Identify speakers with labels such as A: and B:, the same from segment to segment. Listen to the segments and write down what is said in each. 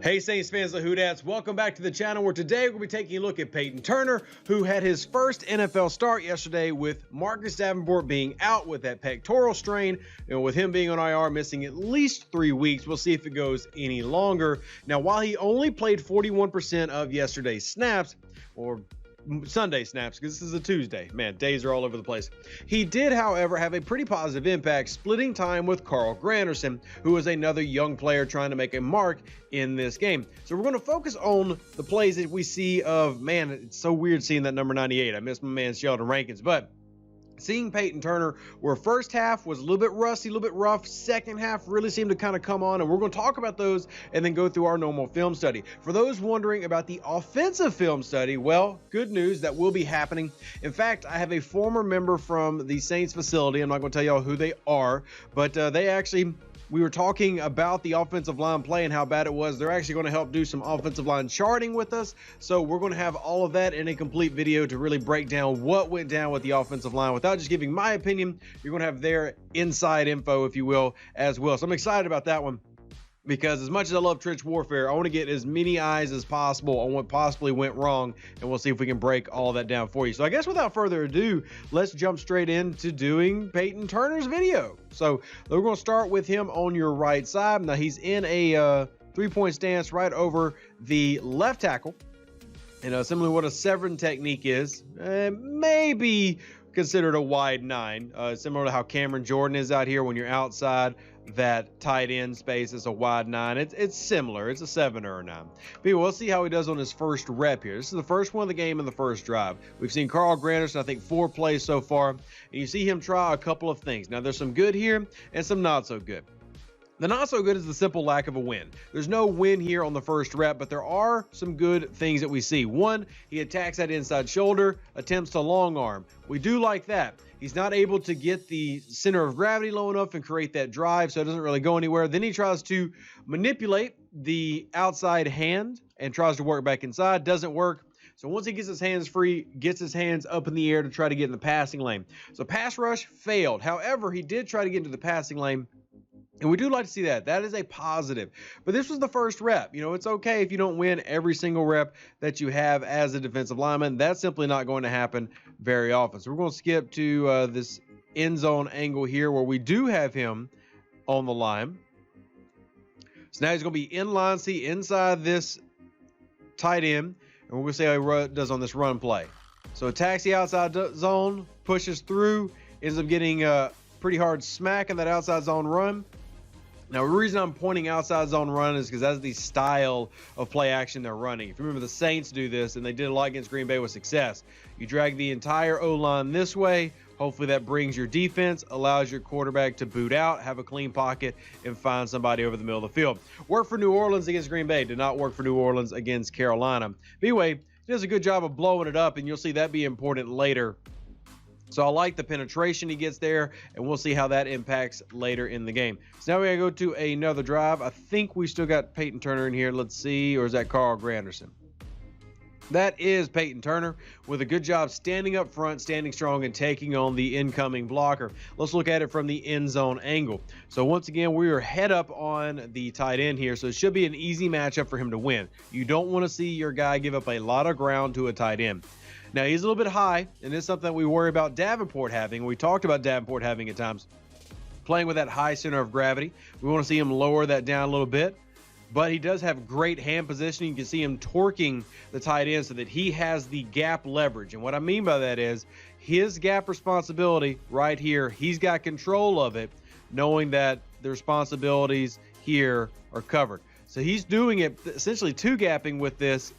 A: Hey Saints fans of Who-Dats, welcome back to the channel where today we'll be taking a look at Payton Turner, who had his first NFL start yesterday with Marcus Davenport being out with that pectoral strain, and with him being on IR missing at least 3 weeks. We'll see if it goes any longer. Now, while he only played 41% of yesterday's snaps, or Sunday snaps, because this is a Tuesday. Man, days are all over the place. He did, however, have a pretty positive impact, splitting time with Carl Granderson, who is another young player trying to make a mark in this game. So we're going to focus on the plays that we see of, man, it's so weird seeing that number 98. I miss my man Sheldon Rankins, but seeing Payton Turner, where first half was a little bit rusty, a little bit rough, second half really seemed to kind of come on, and we're going to talk about those and then go through our normal film study. For those wondering about the offensive film study, well, good news, that will be happening. In fact, I have a former member from the Saints facility. I'm not going to tell y'all who they are, but we were talking about the offensive line play and how bad it was. They're actually going to help do some offensive line charting with us. So we're going to have all of that in a complete video to really break down what went down with the offensive line without just giving my opinion. You're going to have their inside info, if you will, as well. So I'm excited about that one, because as much as I love trench warfare, I want to get as many eyes as possible on what possibly went wrong, and we'll see if we can break all that down for you. So I guess without further ado, let's jump straight into doing Payton Turner's video. So we're going to start with him on your right side. Now he's in a three-point stance right over the left tackle, and similar to what a severing technique is, maybe considered a wide 9, similar to how Cameron Jordan is out here. When you're outside that tight end space, is a wide 9. It's similar. It's a 7 or a 9. But we'll see how he does on his first rep here. This is the first one of the game in the first drive. We've seen Carl Granderson, I think, 4 plays so far, and you see him try a couple of things. Now there's some good here and some not so good. The not so good is the simple lack of a win. There's no win here on the first rep, but there are some good things that we see. One, he attacks that inside shoulder, attempts to long arm. We do like that. He's not able to get the center of gravity low enough and create that drive, so it doesn't really go anywhere. Then he tries to manipulate the outside hand and tries to work back inside. Doesn't work. So once he gets his hands free, gets his hands up in the air to try to get in the passing lane. So pass rush failed. However, he did try to get into the passing lane, and we do like to see that. That is a positive. But this was the first rep. You know, it's okay if you don't win every single rep that you have as a defensive lineman. That's simply not going to happen very often. So we're going to skip to this end zone angle here where we do have him on the line. So now he's going to be in line, see, inside this tight end. And we're going to see how he does on this run play. So attacks the outside zone, pushes through, ends up getting a pretty hard smack in that outside zone run. Now, the reason I'm pointing outside zone run is because that's the style of play action they're running. If you remember, the Saints do this, and they did a lot against Green Bay with success. You drag the entire O-line this way. Hopefully that brings your defense, allows your quarterback to boot out, have a clean pocket, and find somebody over the middle of the field. Worked for New Orleans against Green Bay. Did not work for New Orleans against Carolina. But anyway, he does a good job of blowing it up, and you'll see that be important later. So I like the penetration he gets there, and we'll see how that impacts later in the game. So now we're going to go to another drive. I think we still got Payton Turner in here. Let's see, or is that Carl Granderson? That is Payton Turner with a good job standing up front, standing strong, and taking on the incoming blocker. Let's look at it from the end zone angle. So once again, we are head up on the tight end here, so it should be an easy matchup for him to win. You don't want to see your guy give up a lot of ground to a tight end. Now, he's a little bit high, and it's something that we worry about Davenport having. We talked about Davenport having at times, playing with that high center of gravity. We want to see him lower that down a little bit, but he does have great hand positioning. You can see him torquing the tight end so that he has the gap leverage. And what I mean by that is his gap responsibility right here, he's got control of it, knowing that the responsibilities here are covered. So he's doing it essentially two-gapping with this.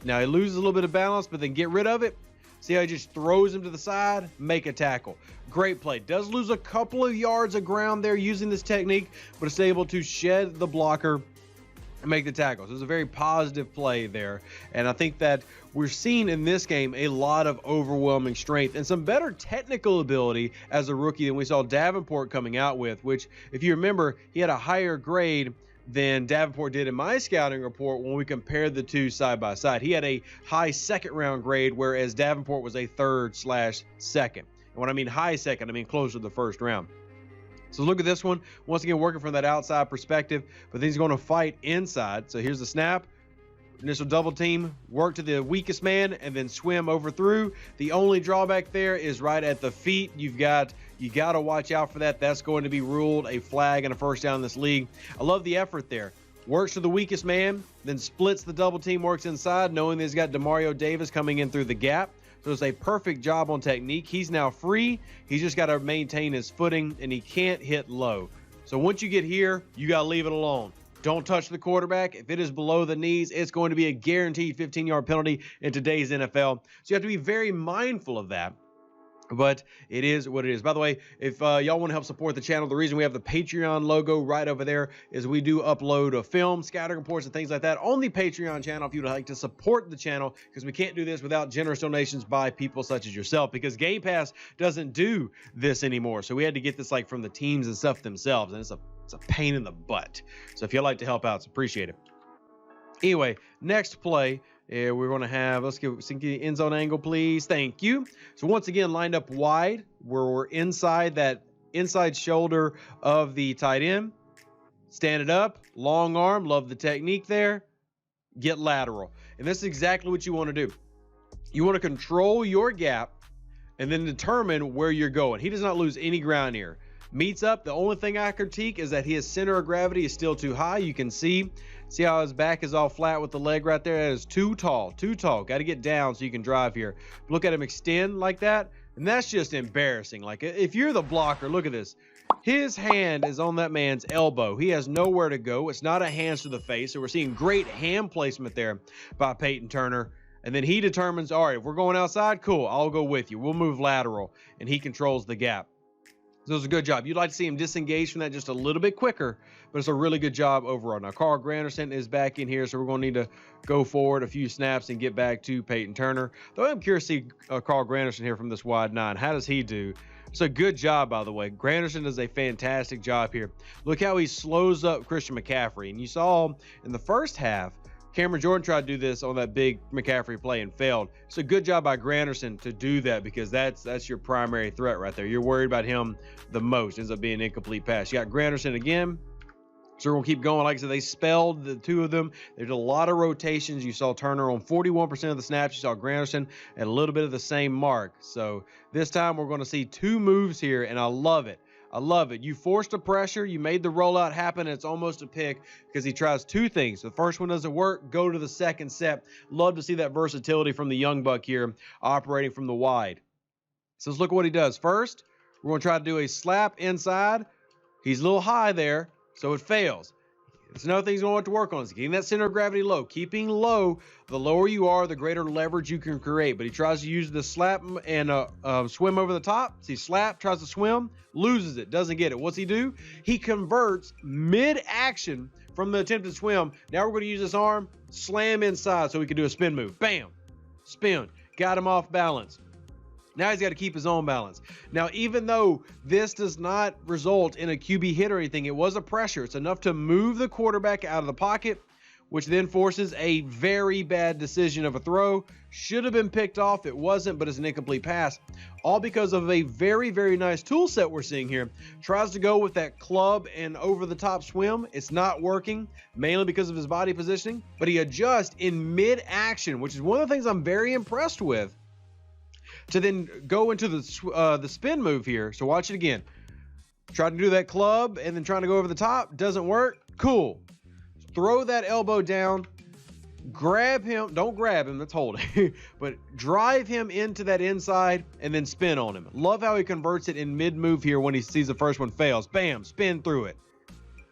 A: Now, he loses a little bit of balance, but then get rid of it. See how he just throws him to the side, make a tackle. Great play. Does lose a couple of yards of ground there using this technique, but is able to shed the blocker and make the tackle. So it was a very positive play there. And I think that we're seeing in this game a lot of overwhelming strength and some better technical ability as a rookie than we saw Davenport coming out with, which, if you remember, he had a higher grade than Davenport did in my scouting report when we compared the two side by side. He had a high second round grade, whereas Davenport was a 3rd/2nd. And when I mean high second, I mean closer to the first round. So look at this one. Once again, working from that outside perspective, but then he's going to fight inside. So here's the snap. Initial double team, work to the weakest man, and then swim over through. The only drawback there is right at the feet. You got to watch out for that. That's going to be ruled a flag and a first down in this league. I love the effort there. Works to the weakest man, then splits the double team, works inside, knowing that he's got Demario Davis coming in through the gap. So it's a perfect job on technique. He's now free. He's just got to maintain his footing, and he can't hit low. So once you get here, you got to leave it alone. Don't touch the quarterback. If it is below the knees, it's going to be a guaranteed 15-yard penalty in today's NFL. So you have to be very mindful of that. But it is what it is. By the way, if y'all want to help support the channel, the reason we have the Patreon logo right over there is we do upload film, scouting reports, and things like that on the Patreon channel if you'd like to support the channel, because we can't do this without generous donations by people such as yourself, because Game Pass doesn't do this anymore. So we had to get this like from the teams and stuff themselves, and it's a pain in the butt. So if you'd like to help out, it's appreciated. Anyway, next play. We're going to have, let's get the end zone angle, please. Thank you. So once again, lined up wide, where we're inside that inside shoulder of the tight end. Stand it up, long arm, love the technique there. Get lateral. And this is exactly what you want to do. You want to control your gap and then determine where you're going. He does not lose any ground here. Meets up. The only thing I critique is that his center of gravity is still too high. You can see how his back is all flat with the leg right there. That is too tall, too tall. Got to get down so you can drive here. Look at him extend like that, and that's just embarrassing. Like, if you're the blocker, look at this. His hand is on that man's elbow. He has nowhere to go. It's not a hands to the face. So we're seeing great hand placement there by Payton Turner. And then he determines, all right, if we're going outside, cool, I'll go with you. We'll move lateral, and he controls the gap. So it's a good job. You'd like to see him disengage from that just a little bit quicker, but it's a really good job overall. Now, Carl Granderson is back in here, so we're going to need to go forward a few snaps and get back to Payton Turner. Though I'm curious to see Carl Granderson here from this wide nine. How does he do? It's a good job, by the way. Granderson does a fantastic job here. Look how he slows up Christian McCaffrey. And you saw in the first half, Cameron Jordan tried to do this on that big McCaffrey play and failed. It's a good job by Granderson to do that, because that's your primary threat right there. You're worried about him the most. Ends up being an incomplete pass. You got Granderson again. So we're going to keep going. Like I said, they spelled the two of them. There's a lot of rotations. You saw Turner on 41% of the snaps. You saw Granderson at a little bit of the same mark. So this time we're going to see two moves here, and I love it. I love it. You forced the pressure. You made the rollout happen. And it's almost a pick because he tries two things. The first one doesn't work. Go to the second set. Love to see that versatility from the young buck here operating from the wide. So let's look at what he does. First, we're going to try to do a slap inside. He's a little high there, so it fails. It's another thing he's going to have to work on is getting that center of gravity low. Keeping low, the lower you are, the greater leverage you can create. But he tries to use the slap and swim over the top. See, slap, tries to swim, loses it, doesn't get it. What's he do? He converts mid-action from the attempted swim. Now we're going to use this arm, slam inside so we can do a spin move. Bam, spin, got him off balance. Now he's got to keep his own balance. Now, even though this does not result in a QB hit or anything, it was a pressure. It's enough to move the quarterback out of the pocket, which then forces a very bad decision of a throw. Should have been picked off. It wasn't, but it's an incomplete pass. All because of a very, very nice tool set we're seeing here. Tries to go with that club and over-the-top swim. It's not working, mainly because of his body positioning. But he adjusts in mid-action, which is one of the things I'm very impressed with, to then go into the spin move here. So watch it again. Try to do that club and then trying to go over the top. Doesn't work. Cool. Throw that elbow down. Grab him. Don't grab him. That's holding. But drive him into that inside and then spin on him. Love how he converts it in mid-move here when he sees the first one fails. Bam. Spin through it.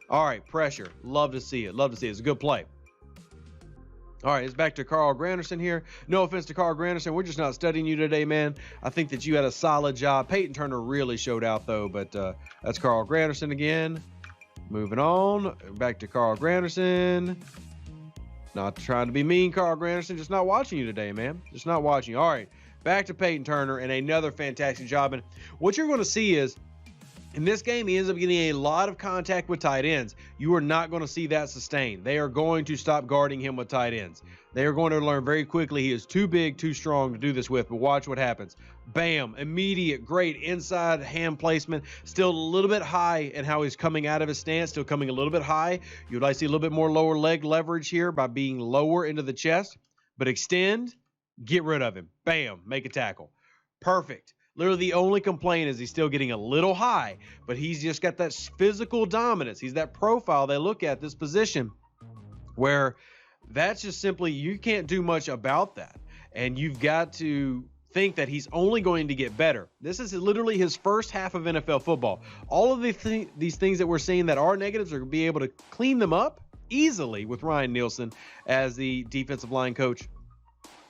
A: All right. Pressure. Love to see it. Love to see it. It's a good play. All right, it's back to Carl Granderson here. No offense to Carl Granderson. We're just not studying you today, man. I think that you had a solid job. Payton Turner really showed out, though, but that's Carl Granderson again. Moving on. Back to Carl Granderson. Not trying to be mean, Carl Granderson. Just not watching you today, man. Just not watching you. All right, back to Payton Turner and another fantastic job. And what you're going to see is In this game, he ends up getting a lot of contact with tight ends. You are not going to see that sustained. They are going to stop guarding him with tight ends. They are going to learn very quickly he is too big, too strong to do this with, but watch what happens. Bam, immediate, great inside hand placement. Still a little bit high in how he's coming out of his stance, still coming a little bit high. You'd like to see a little bit more lower leg leverage here by being lower into the chest, but extend, get rid of him. Bam, make a tackle. Perfect. Literally the only complaint is he's still getting a little high, but he's just got that physical dominance. He's that profile they look at this position where that's just simply, you can't do much about that. And you've got to think that he's only going to get better. This is literally his first half of NFL football. All of these things that we're seeing that are negatives are going to be able to clean them up easily with Ryan Nielsen as the defensive line coach.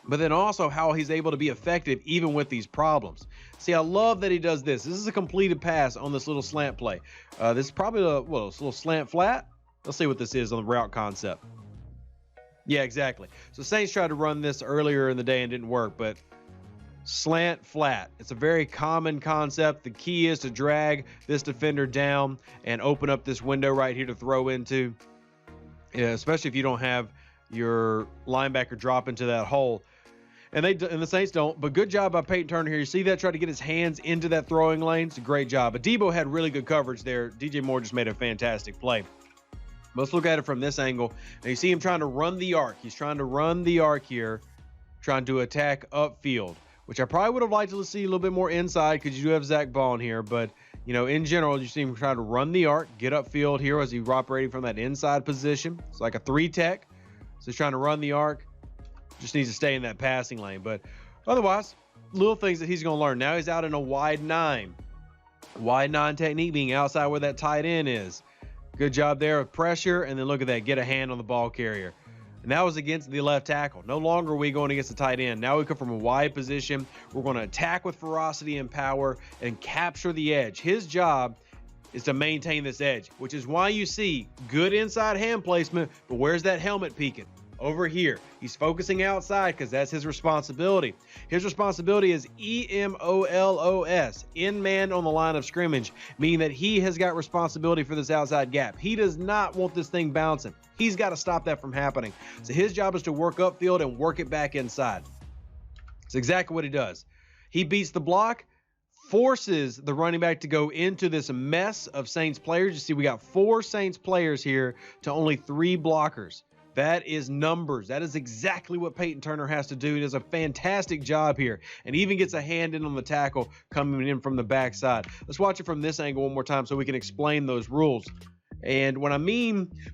A: But then also how he's able to be effective even with these problems. See, I love that he does this. This is a completed pass on this little slant play. This is probably a little slant flat. Let's see what this is on the route concept. Yeah, exactly. So Saints tried to run this earlier in the day and didn't work, but slant flat. It's a very common concept. The key is to drag this defender down and open up this window right here to throw into, especially if you don't have your linebacker drop into that hole. And the Saints don't, but good job by Payton Turner here. You see that, try to get his hands into that throwing lane. It's a great job. But Debo had really good coverage there. DJ Moore just made a fantastic play. Let's look at it from this angle. Now you see him trying to run the arc. He's trying to run the arc here, trying to attack upfield, which I probably would have liked to see a little bit more inside because you do have Zach Bond here. But, you know, in general, you see him trying to run the arc, get upfield here as he's operating from that inside position. It's like a 3-tech. So he's trying to run the arc. Just needs to stay in that passing lane. But otherwise, little things that he's going to learn. Now he's out in a wide 9. Wide 9 technique, being outside where that tight end is. Good job there with pressure. And then look at that. Get a hand on the ball carrier. And that was against the left tackle. No longer are we going against the tight end. Now we come from a wide position. We're going to attack with ferocity and power and capture the edge. His job is to maintain this edge, which is why you see good inside hand placement. But where's that helmet peeking? Over here. He's focusing outside because that's his responsibility. His responsibility is EMOLOS, in man on the line of scrimmage, meaning that he has got responsibility for this outside gap. He does not want this thing bouncing. He's got to stop that from happening. So his job is to work upfield and work it back inside. It's exactly what he does. He beats the block, forces the running back to go into this mess of Saints players. You see, we got 4 Saints players here to only 3 blockers. That is numbers. That is exactly what Payton Turner has to do. He does a fantastic job here and even gets a hand in on the tackle coming in from the backside. Let's watch it from this angle one more time so we can explain those rules. And when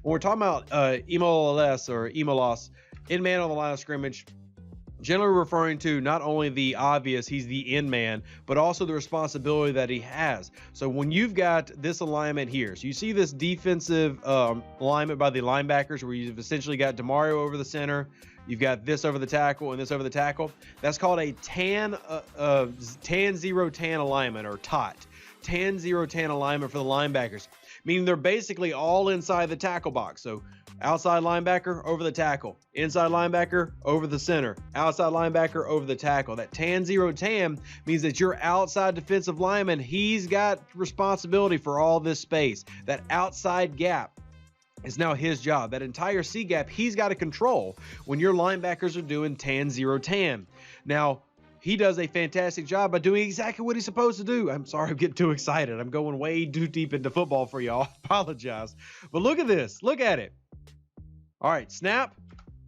A: we're talking about EMOLS or EMOLOS, in man on the line of scrimmage, generally referring to not only the obvious, he's the in man, but also the responsibility that he has. So when you've got this alignment here, so you see this defensive alignment by the linebackers where you've essentially got DeMario over the center, you've got this over the tackle and this over the tackle. That's called a tan 0 tan alignment, or TOT. Tan 0 tan alignment for the linebackers, meaning they're basically all inside the tackle box. So outside linebacker over the tackle, inside linebacker over the center, outside linebacker over the tackle. That tan 0 tan means that your outside defensive lineman, he's got responsibility for all this space. That outside gap is now his job. That entire C gap he's got to control when your linebackers are doing tan 0 tan. Now, he does a fantastic job by doing exactly what he's supposed to do. I'm sorry, I'm getting too excited. I'm going way too deep into football for y'all. I apologize. But look at this. Look at it. All right, snap.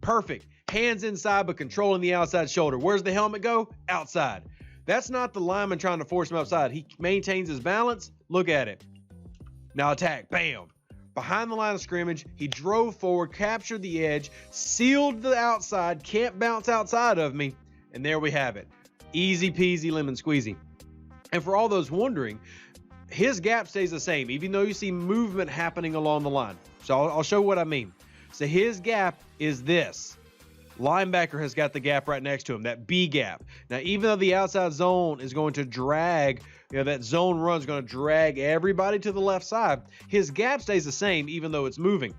A: Perfect. Hands inside, but controlling the outside shoulder. Where's the helmet go? Outside. That's not the lineman trying to force him outside. He maintains his balance. Look at it. Now attack. Bam. Behind the line of scrimmage, he drove forward, captured the edge, sealed the outside, can't bounce outside of me, and there we have it. Easy peasy lemon squeezy. And for all those wondering, his gap stays the same, even though you see movement happening along the line. So I'll show what I mean. So his gap is this. Linebacker has got the gap right next to him, that B gap. Now, even though the outside zone is going to drag, that zone run is going to drag everybody to the left side, his gap stays the same even though it's moving.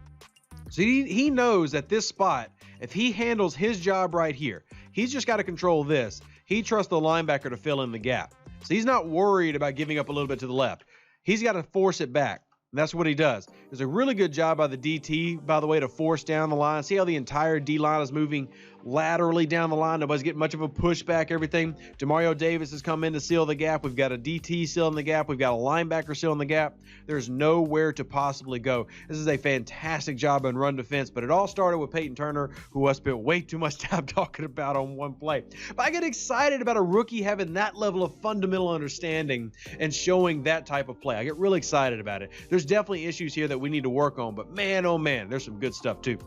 A: So he knows that this spot, if he handles his job right here, he's just got to control this. He trusts the linebacker to fill in the gap. So he's not worried about giving up a little bit to the left. He's got to force it back. And that's what he does. It's a really good job by the DT, by the way, to force down the line. See how the entire D-line is moving laterally down the line. Nobody's getting much of a pushback, everything. Demario Davis has come in to seal the gap. We've got a DT sealing the gap. We've got a linebacker sealing the gap. There's nowhere to possibly go. This is a fantastic job in run defense, but it all started with Payton Turner, who I spent way too much time talking about on one play. But I get excited about a rookie having that level of fundamental understanding and showing that type of play. I get really excited about it. There's definitely issues here that we need to work on, but man, oh man, there's some good stuff too.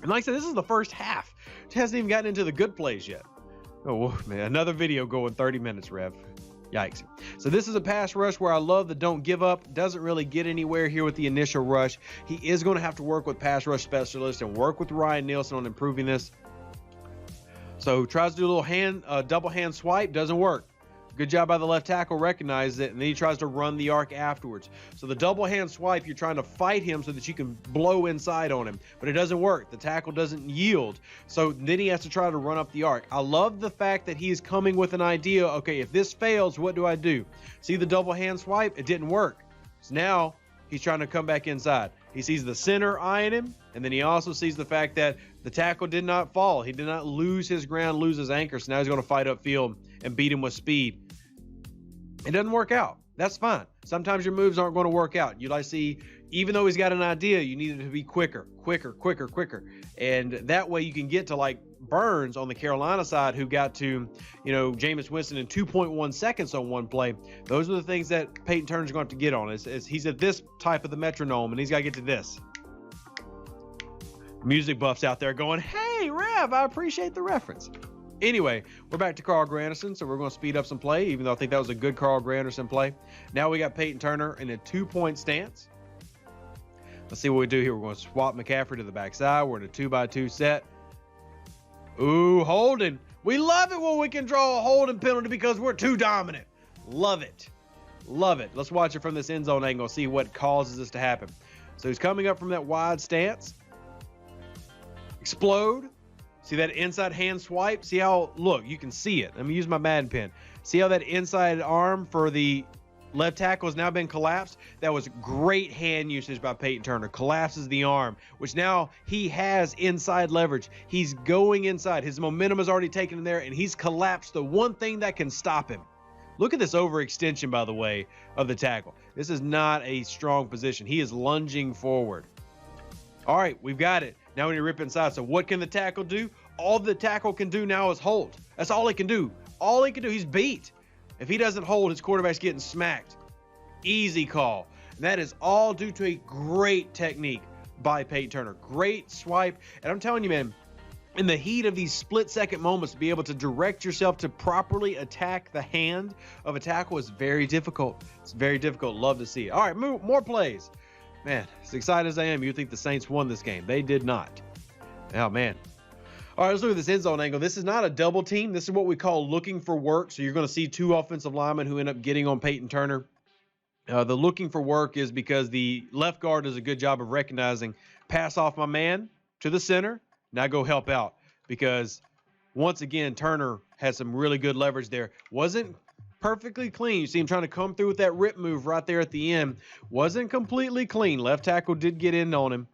A: And like I said, this is the first half. It hasn't even gotten into the good plays yet. Oh man, another video going 30 minutes, Rev. Yikes. So this is a pass rush where I love the don't give up. Doesn't really get anywhere here with the initial rush. He is going to have to work with pass rush specialists and work with Ryan Nielsen on improving this. So tries to do a little double hand swipe, doesn't work. Good job by the left tackle, recognizes it, and then he tries to run the arc afterwards. So the double hand swipe, you're trying to fight him so that you can blow inside on him, but it doesn't work. The tackle doesn't yield. So then he has to try to run up the arc. I love the fact that he's coming with an idea. Okay, if this fails, what do I do? See the double hand swipe? It didn't work. So now he's trying to come back inside. He sees the center eyeing him, and then he also sees the fact that the tackle did not fall. He did not lose his ground, lose his anchor. So now he's going to fight upfield and beat him with speed. It doesn't work out. That's fine. Sometimes your moves aren't going to work out. I see, even though he's got an idea, you need it to be quicker. And that way you can get to like Burns on the Carolina side, who got to, Jameis Winston in 2.1 seconds on one play. Those are the things that Payton Turner's going to have to get on. Is he's at this type of the metronome, and he's got to get to this. Music buffs out there going, hey, Rev, I appreciate the reference. Anyway, we're back to Carl Granderson, so we're going to speed up some play, even though I think that was a good Carl Granderson play. Now we got Payton Turner in a 2-point stance. Let's see what we do here. We're going to swap McCaffrey to the backside. We're in a 2-by-2 set. Ooh, holding. We love it when we can draw a holding penalty because we're too dominant. Love it. Love it. Let's watch it from this end zone angle, see what causes this to happen. So he's coming up from that wide stance. Explode. See that inside hand swipe? See how, look, you can see it. Let me use my Madden pen. See how that inside arm for the left tackle has now been collapsed? That was great hand usage by Payton Turner. Collapses the arm, which now he has inside leverage. He's going inside. His momentum is already taken in there, and he's collapsed the one thing that can stop him. Look at this overextension, by the way, of the tackle. This is not a strong position. He is lunging forward. All right, we've got it. Now we need to rip inside. So what can the tackle do? All the tackle can do now is hold. That's all he can do. All he can do, he's beat. If he doesn't hold, his quarterback's getting smacked. Easy call. And that is all due to a great technique by Payton Turner. Great swipe. And I'm telling you, man, in the heat of these split-second moments, to be able to direct yourself to properly attack the hand of a tackle is very difficult. It's very difficult. Love to see it. All right, more plays. Man, as excited as I am, you'd think the Saints won this game. They did not. Oh, man. All right, let's look at this end zone angle. This is not a double team. This is what we call looking for work. So you're going to see two offensive linemen who end up getting on Payton Turner. The looking for work is because the left guard does a good job of recognizing, pass off my man to the center. Now go help out, because once again, Turner had some really good leverage there. Wasn't perfectly clean. You see him trying to come through with that rip move right there at the end. Wasn't completely clean. Left tackle did get in on him.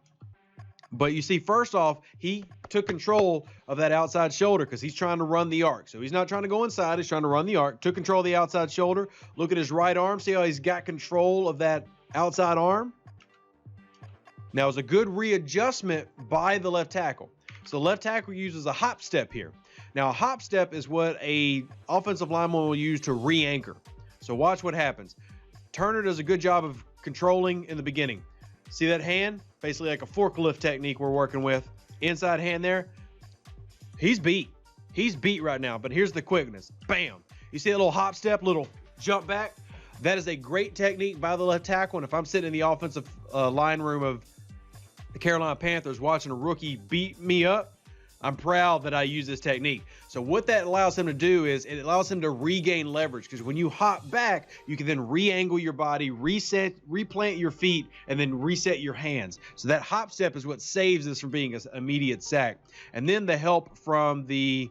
A: But you see, first off, he took control of that outside shoulder because he's trying to run the arc. So he's not trying to go inside. He's trying to run the arc. Took control of the outside shoulder. Look at his right arm. See how he's got control of that outside arm? Now, it's a good readjustment by the left tackle. So the left tackle uses a hop step here. Now, a hop step is what a offensive lineman will use to re-anchor. So watch what happens. Turner does a good job of controlling in the beginning. See that hand? Basically like a forklift technique we're working with. Inside hand there. He's beat. He's beat right now, but here's the quickness. Bam. You see that little hop step, little jump back? That is a great technique by the left tackle, and if I'm sitting in the offensive line room of the Carolina Panthers watching a rookie beat me up, I'm proud that I use this technique. So what that allows him to do is it allows him to regain leverage, because when you hop back, you can then re-angle your body, reset, replant your feet, and then reset your hands. So that hop step is what saves us from being an immediate sack. And then the help from the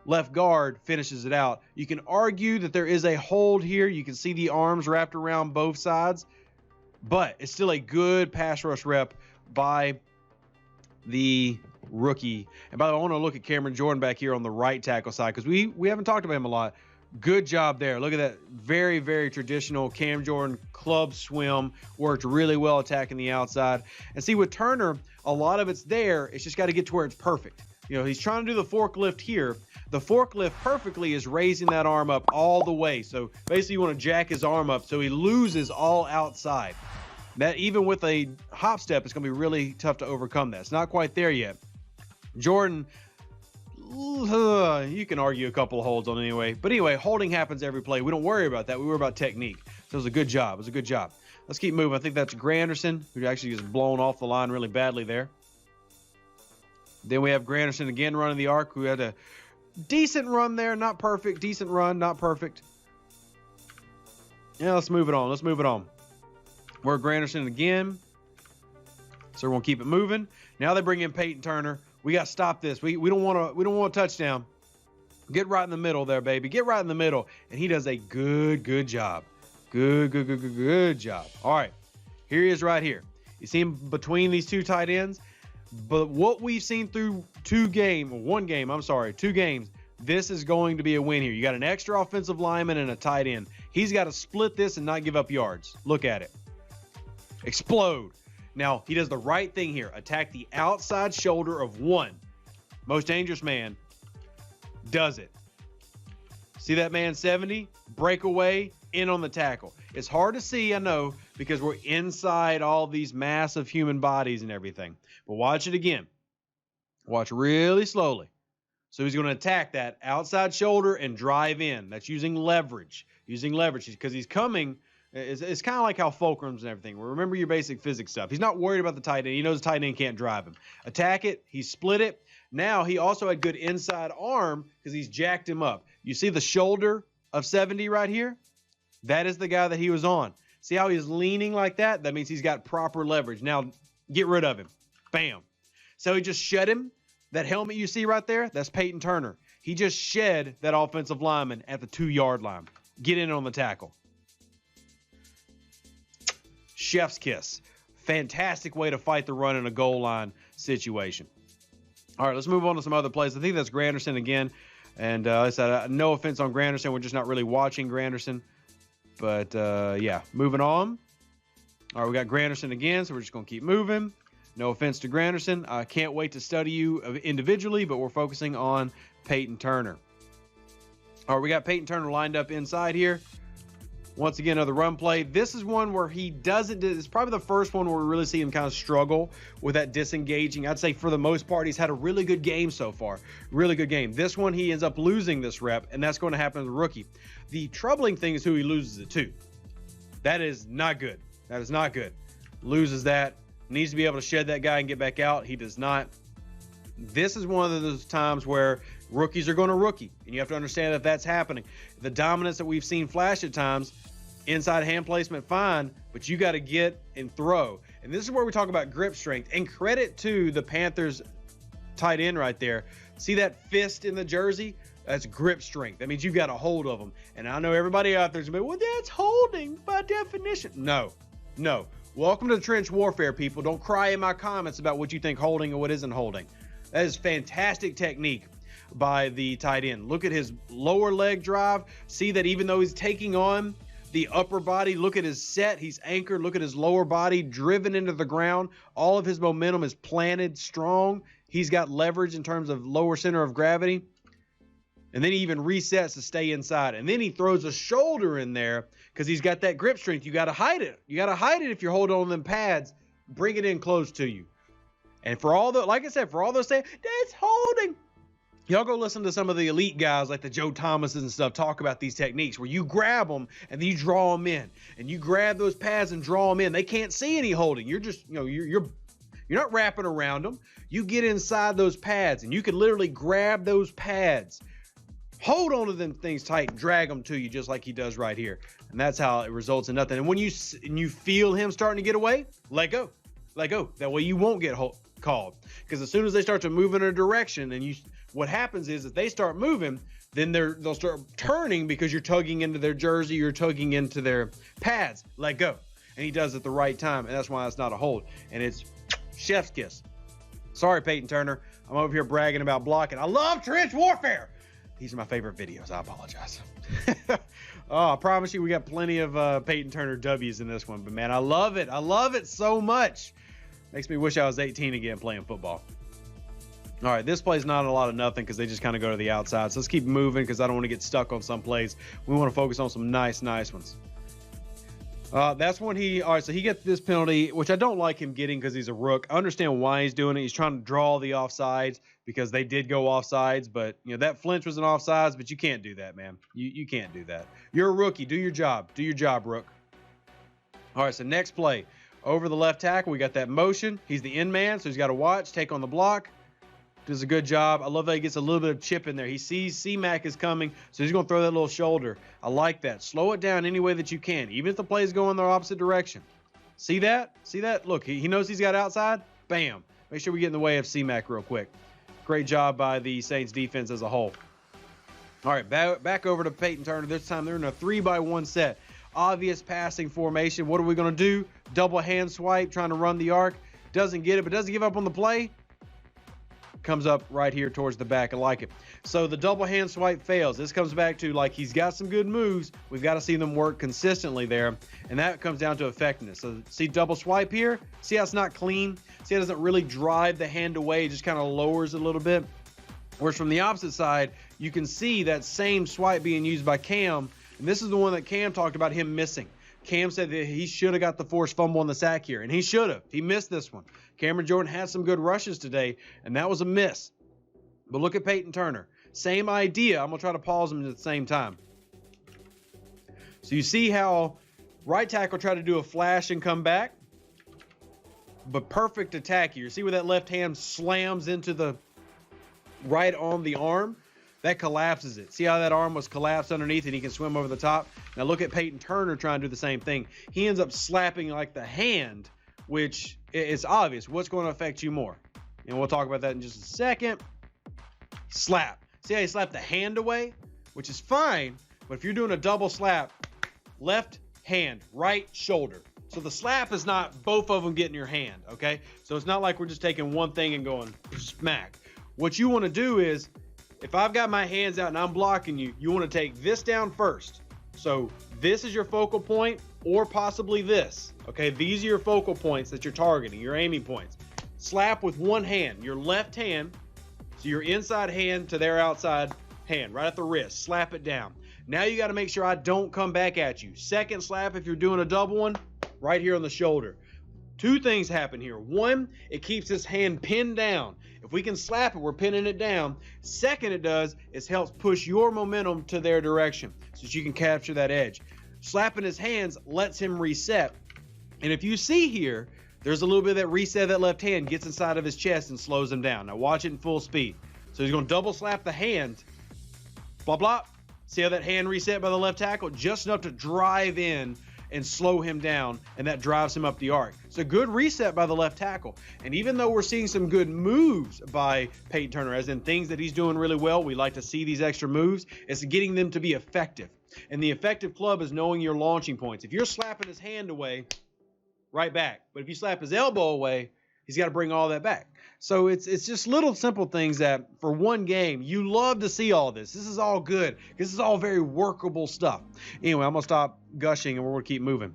A: left guard finishes it out. You can argue that there is a hold here. You can see the arms wrapped around both sides, but it's still a good pass rush rep by the rookie. And by the way, I want to look at Cameron Jordan back here on the right tackle side, because we haven't talked about him a lot. Good job there. Look at that. Very, very traditional Cam Jordan club swim. Worked really well attacking the outside. And see, with Turner, a lot of it's there. It's just got to get to where it's perfect. You know, he's trying to do the forklift here. The forklift perfectly is raising that arm up all the way. So basically you want to jack his arm up so he loses all outside. That even with a hop step, it's going to be really tough to overcome that. It's not quite there yet. Jordan, you can argue a couple of holds on anyway. But anyway, holding happens every play. We don't worry about that. We worry about technique. So it was a good job. It was a good job. Let's keep moving. I think that's Granderson, who actually is blown off the line really badly there. Then we have Granderson again running the arc, who had a decent run there. Not perfect. Decent run, not perfect. Yeah, let's move it on. Let's move it on. We're Granderson again. So we're going to keep it moving. Now they bring in Payton Turner. We got to stop this. We don't want a touchdown. Get right in the middle there, baby. Get right in the middle. And he does a good job. Good job. All right. Here he is right here. You see him between these two tight ends. But what we've seen through two games, this is going to be a win here. You got an extra offensive lineman and a tight end. He's got to split this and not give up yards. Look at it. Explode. Now, he does the right thing here. Attack the outside shoulder of one. Most dangerous man does it. See that man 70? Break away, in on the tackle. It's hard to see, I know, because we're inside all these massive human bodies and everything. But watch it again. Watch really slowly. So he's going to attack that outside shoulder and drive in. That's using leverage. Because he's coming. It's kind of like how fulcrums and everything. Remember your basic physics stuff. He's not worried about the tight end. He knows the tight end can't drive him. Attack it. He split it. Now he also had good inside arm because he's jacked him up. You see the shoulder of 70 right here? That is the guy that he was on. See how he's leaning like that? That means he's got proper leverage. Now get rid of him. Bam. So he just shed him. That helmet you see right there, that's Payton Turner. He just shed that offensive lineman at the 2-yard line. Get in on the tackle. Chef's kiss. Fantastic way to fight the run in a goal line situation. All right, let's move on to some other plays. I think that's Granderson again. And like I said, no offense on Granderson. We're just not really watching Granderson. But, yeah, moving on. All right, we got Granderson again, so we're just going to keep moving. No offense to Granderson. I can't wait to study you individually, but we're focusing on Payton Turner. All right, we got Payton Turner lined up inside here. Once again, another run play. This is one where he doesn't. It's probably the first one where we really see him kind of struggle with that disengaging. I'd say for the most part, he's had a really good game so far. Really good game. This one, he ends up losing this rep, and that's going to happen to the rookie. The troubling thing is who he loses it to. That is not good. That is not good. Loses that. Needs to be able to shed that guy and get back out. He does not. This is one of those times where rookies are going to rookie, and you have to understand that that's happening. The dominance that we've seen flash at times, inside hand placement, fine, but you got to get and throw. And this is where we talk about grip strength. And credit to the Panthers tight end right there. See that fist in the jersey? That's grip strength. That means you've got a hold of them. And I know everybody out there's going to be, well, that's holding by definition. No. Welcome to trench warfare, people. Don't cry in my comments about what you think holding and what isn't holding. That is fantastic technique by the tight end. Look at his lower leg drive. See that even though he's taking on the upper body, look at his set. He's anchored. Look at his lower body driven into the ground. All of his momentum is planted strong. He's got leverage in terms of lower center of gravity. And then he even resets to stay inside. And then he throws a shoulder in there because he's got that grip strength. You got to hide it. You got to hide it if you're holding on them pads. Bring it in close to you. And for all the, like I said, for all those saying, that's holding. Y'all go listen to some of the elite guys like the Joe Thomases and stuff talk about these techniques where you grab them and then you draw them in. And you grab those pads and draw them in. They can't see any holding. You're just, you're not wrapping around them. You get inside those pads and you can literally grab those pads. Hold on to them things tight and drag them to you just like he does right here. And that's how it results in nothing. And when you feel him starting to get away, let go. Let go. That way you won't get called. Because as soon as they start to move in a direction and you What happens is if they start moving, then they'll start turning because you're tugging into their jersey, you're tugging into their pads. Let go. And he does it at the right time, and that's why it's not a hold. And it's chef's kiss. Sorry, Peyton Turner. I'm over here bragging about blocking. I love trench warfare. These are my favorite videos. I apologize. Oh, I promise you we got plenty of Peyton Turner W's in this one. But, man, I love it. I love it so much. Makes me wish I was 18 again playing football. All right, this play's not a lot of nothing because they just kind of go to the outside. So let's keep moving because I don't want to get stuck on some plays. We want to focus on some nice ones. That's when all right, so he gets this penalty, which I don't like him getting because he's a rook. I understand why he's doing it. He's trying to draw the offsides because they did go offsides. But, that flinch was an offsides, but you can't do that, man. You can't do that. You're a rookie. Do your job. Do your job, rook. All right, so next play. Over the left tackle, we got that motion. He's the end man, so he's got to watch, take on the block. Does a good job. I love that he gets a little bit of chip in there. He sees C-Mac is coming, so he's going to throw that little shoulder. I like that. Slow it down any way that you can, even if the plays go in the opposite direction. See that? See that? Look, he knows he's got outside. Bam. Make sure we get in the way of C-Mac real quick. Great job by the Saints defense as a whole. All right, back over to Peyton Turner. This time they're in a 3-by-1 set. Obvious passing formation. What are we going to do? Double hand swipe, trying to run the arc. Doesn't get it, but doesn't give up on the play. Comes up right here towards the back. I like it. So the double hand swipe fails. This comes back to, like, he's got some good moves. We've got to see them work consistently there, and that comes down to effectiveness. So see double swipe here? See how it's not clean? See how it doesn't really drive the hand away. It just kind of lowers it a little bit. Whereas from the opposite side, you can see that same swipe being used by Cam, and this is the one that Cam talked about him missing. Cam said that he should have got the forced fumble on the sack here, and he should have. He missed this one. Cameron Jordan had some good rushes today, and that was a miss. But look at Peyton Turner. Same idea. I'm going to try to pause them at the same time. So you see how right tackle tried to do a flash and come back? But perfect attack here. See where that left hand slams into the right on the arm? That collapses it. See how that arm was collapsed underneath and he can swim over the top? Now look at Peyton Turner trying to do the same thing. He ends up slapping like the hand, which is obvious. What's going to affect you more? And we'll talk about that in just a second. Slap. See how he slapped the hand away? Which is fine, but if you're doing a double slap, left hand, right shoulder. So the slap is not both of them getting your hand, okay? So it's not like we're just taking one thing and going smack. What you want to do is, if I've got my hands out and I'm blocking you, you want to take this down first. So this is your focal point, or possibly this. Okay, these are your focal points that you're targeting, your aiming points. Slap with one hand, your left hand, so your inside hand to their outside hand, right at the wrist. Slap it down. Now you got to make sure I don't come back at you. Second slap, if you're doing a double one, right here on the shoulder. Two things happen here. One, it keeps this hand pinned down. If we can slap it, we're pinning it down. Second, it does is helps push your momentum to their direction so that you can capture that edge. Slapping his hands lets him reset. And if you see here, there's a little bit of that reset of that left hand gets inside of his chest and slows him down. Now watch it in full speed. So he's going to double slap the hand. Blah, blah. See how that hand reset by the left tackle? Just enough to drive in and slow him down, and that drives him up the arc. So good reset by the left tackle. And even though we're seeing some good moves by Peyton Turner, as in things that he's doing really well, we like to see these extra moves, it's getting them to be effective. And the effective club is knowing your launching points. If you're slapping his hand away, right back. But if you slap his elbow away, he's got to bring all that back. So it's just little simple things that for one game, you love to see all this. This is all good. This is all very workable stuff. Anyway, I'm going to stop gushing and we're going to keep moving.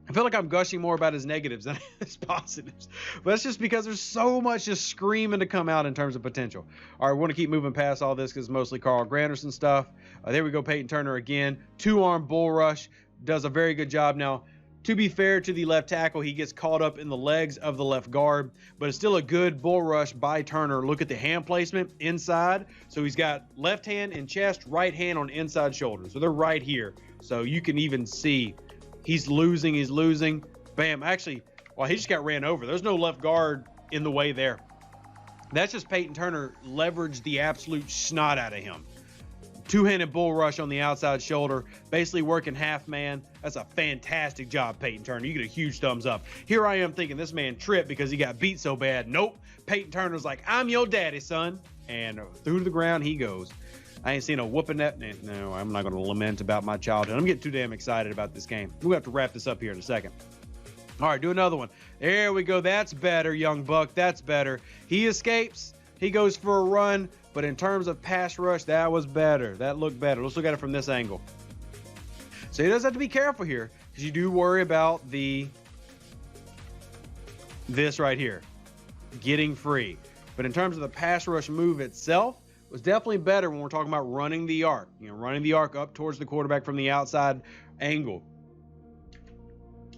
A: I feel like I'm gushing more about his negatives than his positives. But that's just because there's so much just screaming to come out in terms of potential. All right, we want to keep moving past all this because it's mostly Carl Granderson stuff. There we go, Peyton Turner again. Two-arm bull rush. Does a very good job. Now, to be fair to the left tackle, he gets caught up in the legs of the left guard, but it's still a good bull rush by Turner. Look at the hand placement inside. So he's got left hand in chest, right hand on inside shoulder. So they're right here. So you can even see he's losing. Bam. Actually, well, he just got ran over. There's no left guard in the way there. That's just Peyton Turner leveraged the absolute snot out of him. Two-handed bull rush on the outside shoulder, basically working half man. That's a fantastic job, Peyton Turner. You get a huge thumbs up. Here I am thinking this man tripped because he got beat so bad. Nope. Peyton Turner's like, I'm your daddy, son. and through the ground he goes. I ain't seen a whooping that. No, I'm not going to lament about my childhood. I'm getting too damn excited about this game. We'll have to wrap this up here in a second. All right, do another one. There we go. That's better, young buck. That's better. He escapes. He goes for a run. But in terms of pass rush, that was better. That looked better. Let's look at it from this angle. So he does have to be careful here because you do worry about this right here, getting free. But in terms of the pass rush move itself, it was definitely better when we're talking about running the arc. You know, running the arc up towards the quarterback from the outside angle.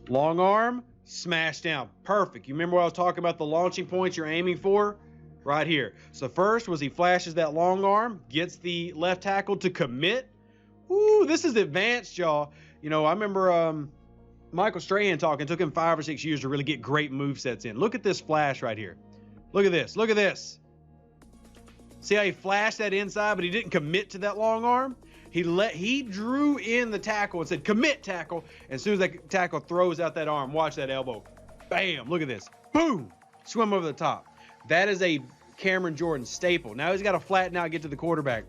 A: Long arm, smash down. Perfect. You remember what I was talking about, the launching points you're aiming for? Right here. So first was he flashes that long arm, gets the left tackle to commit. Ooh, this is advanced, y'all. You know, I remember Michael Strahan talking. It took him 5 or 6 years to really get great move sets in. Look at this flash right here. Look at this. Look at this. See how he flashed that inside, but he didn't commit to that long arm? He drew in the tackle and said, commit, tackle. And as soon as that tackle throws out that arm, watch that elbow. Bam, look at this. Boom, swim over the top. That is a Cameron Jordan staple. Now he's got to flatten out, get to the quarterback.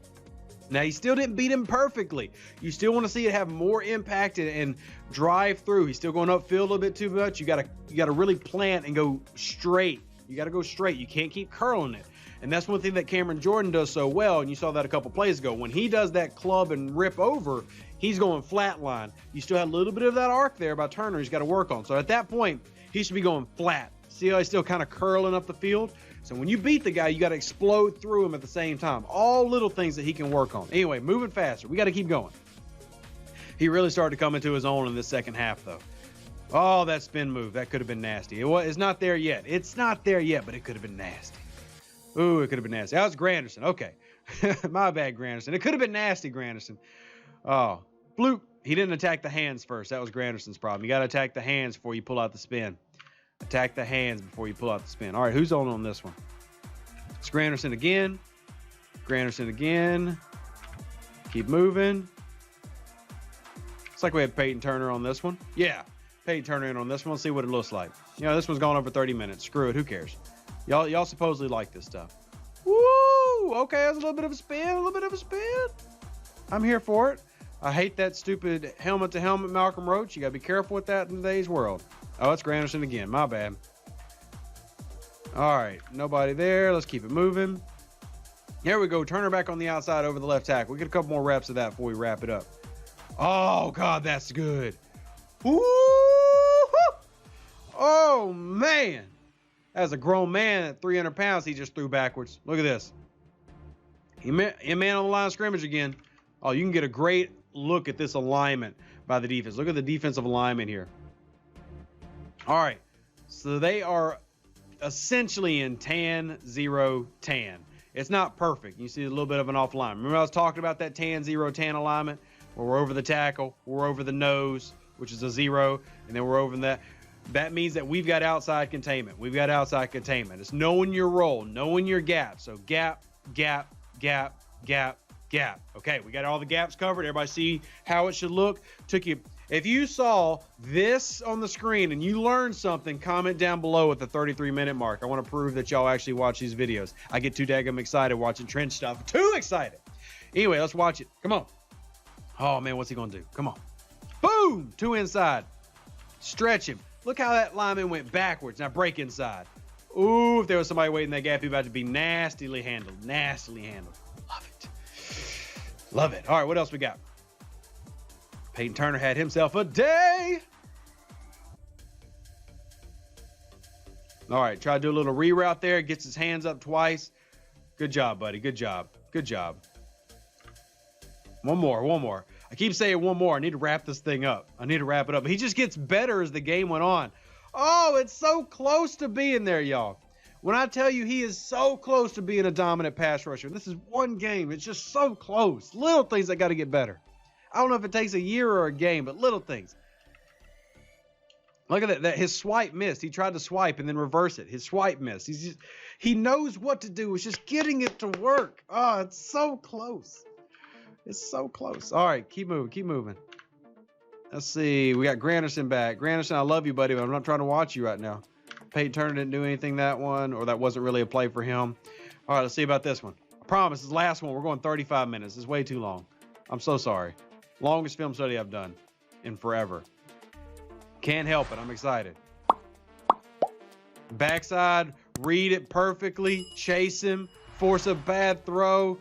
A: Now, he still didn't beat him perfectly. You still want to see it have more impact and drive through. He's still going upfield a little bit too much. You got to really plant and go straight. You got to go straight. You can't keep curling it. And that's one thing that Cameron Jordan does so well, and you saw that a couple plays ago. When he does that club and rip over, he's going flat line. You still have a little bit of that arc there by Turner he's got to work on. So at that point, he should be going flat. See how he's still kind of curling up the field? So when you beat the guy, you got to explode through him at the same time. All little things that he can work on. Anyway, moving faster. We got to keep going. He really started to come into his own in this second half, though. Oh, that spin move. That could have been nasty. It's not there yet. It's not there yet, but it could have been nasty. Ooh, it could have been nasty. That was Granderson. Okay. My bad, Granderson. It could have been nasty, Granderson. Oh, bloop. He didn't attack the hands first. That was Granderson's problem. You got to attack the hands before you pull out the spin. Attack the hands before you pull out the spin. All right, who's on this one? It's Granderson again. Granderson again. Keep moving. Looks like we have Peyton Turner on this one. Yeah, Peyton Turner in on this one. Let's see what it looks like. You know, this one's gone over 30 minutes. Screw it. Who cares? Y'all supposedly like this stuff. Woo! Okay, that's a little bit of a spin. A little bit of a spin. I'm here for it. I hate that stupid helmet-to-helmet Malcolm Roach. You got to be careful with that in today's world. Oh, it's Granderson again. My bad. All right. Nobody there. Let's keep it moving. Here we go. Turner back on the outside over the left tackle. We get a couple more reps of that before we wrap it up. Oh, God, that's good. Woo! Oh, man. As a grown man at 300 pounds, he just threw backwards. Look at this. He man on the line of scrimmage again. Oh, you can get a great look at this alignment by the defense. Look at the defensive alignment here. All right. So they are essentially in tan, 0, tan. It's not perfect. You see a little bit of an off line. Remember I was talking about that tan, 0, tan alignment where we're over the tackle, we're over the nose, which is a 0, and then we're over that. That means that we've got outside containment. We've got outside containment. It's knowing your role, knowing your gap. So gap, gap, gap, gap, gap. Okay, we got all the gaps covered. Everybody see how it should look? If you saw this on the screen and you learned something, comment down below at the 33-minute mark. I want to prove that y'all actually watch these videos. I get too daggum excited watching trench stuff. Too excited. Anyway, let's watch it. Come on. Oh, man, what's he going to do? Come on. Boom! 2 inside. Stretch him. Look how that lineman went backwards. Now break inside. Ooh, if there was somebody waiting that gap, he's about to be nastily handled. Nastily handled. Love it. Love it. All right, what else we got? Payton Turner had himself a day. All right, try to do a little reroute there. Gets his hands up twice. Good job, buddy. Good job. Good job. One more. I keep saying one more. I need to wrap this thing up. I need to wrap it up. He just gets better as the game went on. Oh, it's so close to being there, y'all. When I tell you he is so close to being a dominant pass rusher, this is one game. It's just so close. Little things that got to get better. I don't know if it takes a year or a game, but little things. Look at that. His swipe missed. He tried to swipe and then reverse it. His swipe missed. He knows what to do. It's just getting it to work. Oh, it's so close. It's so close. All right, keep moving. Keep moving. Let's see. We got Granderson back. Granderson, I love you, buddy, but I'm not trying to watch you right now. Payton Turner didn't do anything that one, or that wasn't really a play for him. All right, let's see about this one. I promise, this last one, we're going 35 minutes. It's way too long. I'm so sorry. Longest film study I've done in forever. Can't help it. I'm excited. Backside, read it perfectly, chase him, force a bad throw.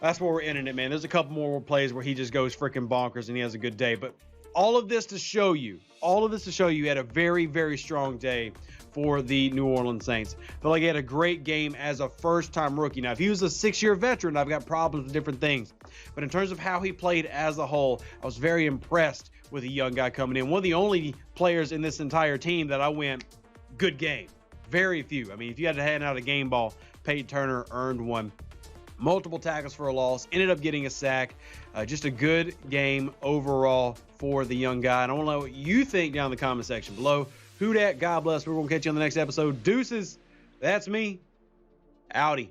A: That's where we're ending it, man. There's a couple more plays where he just goes freaking bonkers and he has a good day. But all of this to show you he had a very, very strong day for the New Orleans Saints. I feel like he had a great game as a first-time rookie. Now, if he was a 6-year veteran, I've got problems with different things. But in terms of how he played as a whole, I was very impressed with a young guy coming in. One of the only players in this entire team that I went, good game. Very few. I mean, if you had to hand out a game ball, Payton Turner earned one. Multiple tackles for a loss, ended up getting a sack. Just a good game overall for the young guy. And I want to know what you think down in the comment section below. Who dat? God bless. We're going to catch you on the next episode. Deuces. That's me. Outie.